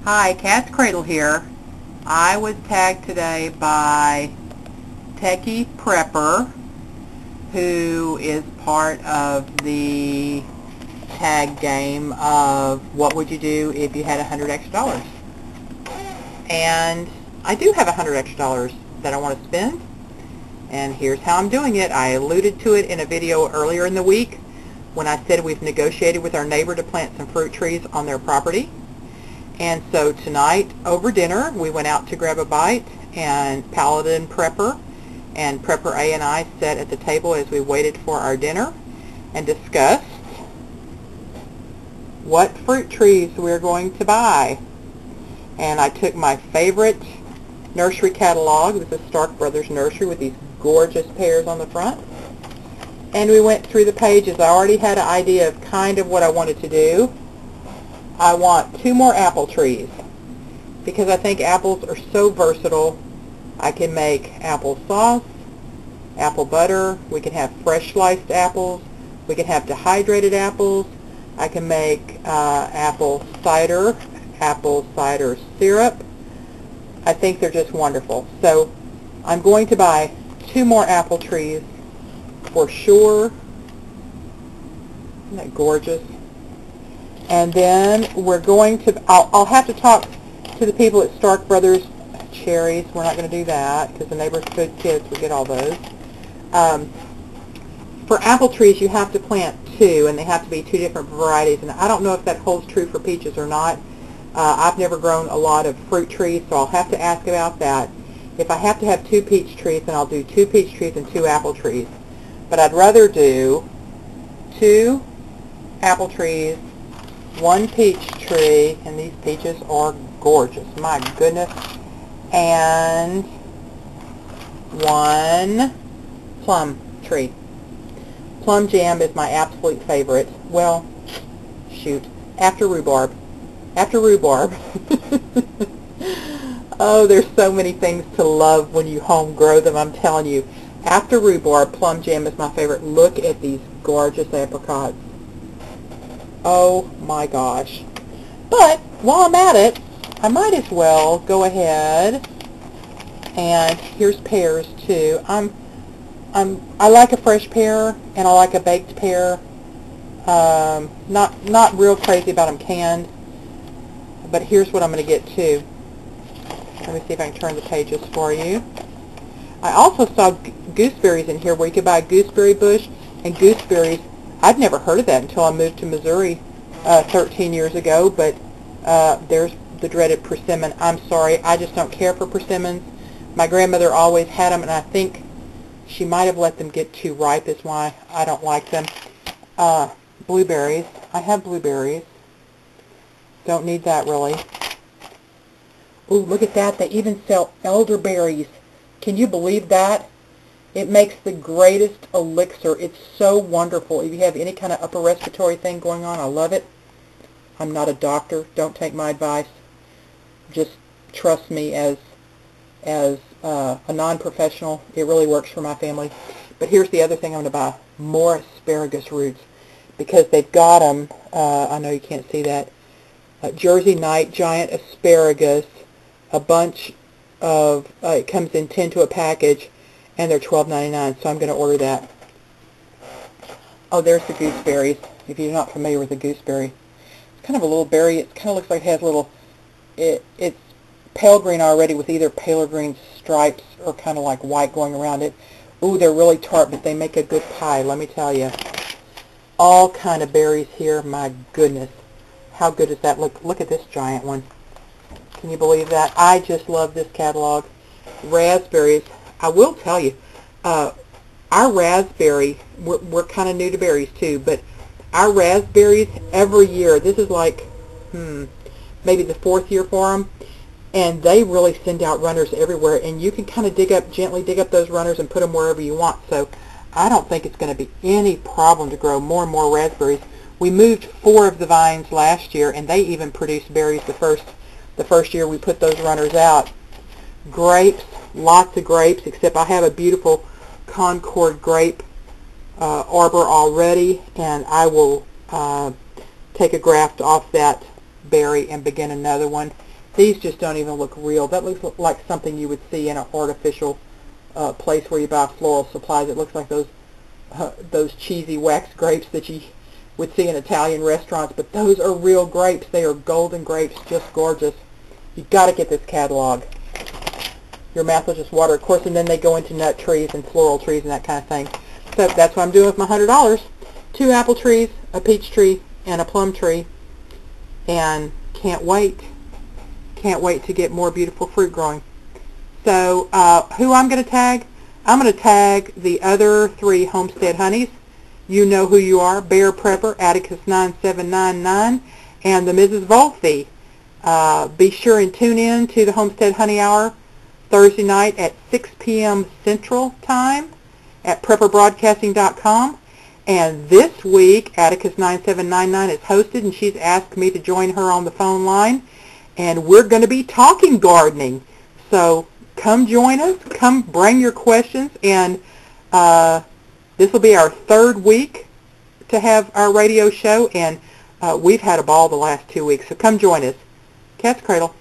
Hi, katzcradul here. I was tagged today by TechiePrepper, who is part of the tag game of what would you do if you had $100 extra. And I do have $100 extra that I want to spend, and here's how I'm doing it. I alluded to it in a video earlier in the week when I said we've negotiated with our neighbor to plant some fruit trees on their property. And so tonight, over dinner, we went out to grab a bite, and Paladin Prepper and Prepper A and I sat at the table as we waited for our dinner and discussed what fruit trees we're going to buy. And I took my favorite nursery catalog. This is Stark Brothers Nursery with these gorgeous pears on the front. And we went through the pages. I already had an idea of kind of what I wanted to do. I want 2 more apple trees because I think apples are so versatile. I can make apple sauce, apple butter, we can have fresh sliced apples, we can have dehydrated apples, I can make apple cider syrup. I think they're just wonderful. So I'm going to buy 2 more apple trees for sure. Isn't that gorgeous? And then we're going to, I'll have to talk to the people at Stark Brothers Cherries. We're not going to do that because the neighborhood kids will get all those. For apple trees, you have to plant 2, and they have to be 2 different varieties. And I don't know if that holds true for peaches or not. I've never grown a lot of fruit trees, so I'll have to ask about that. If I have to have 2 peach trees, then I'll do 2 peach trees and 2 apple trees. But I'd rather do 2 apple trees, 1 peach tree, and these peaches are gorgeous, my goodness, and 1 plum tree. Plum jam is my absolute favorite. Well, shoot, after rhubarb. After rhubarb. Oh, there's so many things to love when you home grow them, I'm telling you. After rhubarb, plum jam is my favorite. Look at these gorgeous apricots. Oh my gosh. But while I'm at it, I might as well go ahead, and here's pears too. I like a fresh pear and I like a baked pear. Not real crazy about them canned. But here's what I'm going to get too. Let me see if I can turn the pages for you. I also saw gooseberries in here where you could buy a gooseberry bush, and gooseberries, I'd never heard of that until I moved to Missouri 13 years ago, but there's the dreaded persimmon. I'm sorry, I just don't care for persimmons. My grandmother always had them, and I think she might have let them get too ripe is why I don't like them. Blueberries. I have blueberries. Don't need that really. Ooh, look at that. They even sell elderberries. Can you believe that? It makes the greatest elixir. It's so wonderful. If you have any kind of upper respiratory thing going on, I love it. I'm not a doctor. Don't take my advice. Just trust me as a non-professional. It really works for my family. But here's the other thing I'm going to buy. More asparagus roots. Because they've got them, I know you can't see that, Jersey Night Giant Asparagus, a bunch of, it comes in 10 to a package, and they're $12.99, so I'm going to order that. Oh, there's the gooseberries, if you're not familiar with a gooseberry. It's kind of a little berry. It kind of looks like it has little, it's pale green already with either paler green stripes or kind of like white going around it. Ooh, they're really tart, but they make a good pie, let me tell you. All kind of berries here, my goodness. How good does that look? Look at this giant one. Can you believe that? I just love this catalog. Raspberries. I will tell you, our raspberry, we're kind of new to berries too, but our raspberries every year, this is like, maybe the 4th year for them, and they really send out runners everywhere, and you can kind of gently dig up those runners and put them wherever you want. So I don't think it's going to be any problem to grow more and more raspberries. We moved 4 of the vines last year, and they even produced berries the first year we put those runners out. Grapes, lots of grapes, except I have a beautiful Concord grape arbor already, and I will take a graft off that berry and begin another one. These just don't even look real. That looks like something you would see in an artificial place where you buy floral supplies. It looks like those cheesy wax grapes that you would see in Italian restaurants, but those are real grapes. They are golden grapes, just gorgeous. You've got to get this catalog. Your mouth will just water, of course, and then they go into nut trees and floral trees and that kind of thing. So that's what I'm doing with my $100. 2 apple trees, a peach tree, and a plum tree, and can't wait. Can't wait to get more beautiful fruit growing. So who I'm going to tag? I'm going to tag the other 3 Homestead honeys. You know who you are. Bear Prepper, Atticus 9799, and the Mrs. Volthy. Be sure and tune in to the Homestead Honey Hour Thursday night at 6 p.m. Central Time at prepperbroadcasting.com. And this week, Atticus 9799 is hosted, and she's asked me to join her on the phone line. And we're going to be talking gardening. So come join us. Come bring your questions. And this will be our 3rd week to have our radio show. And we've had a ball the last 2 weeks. So come join us. Cat's Cradle.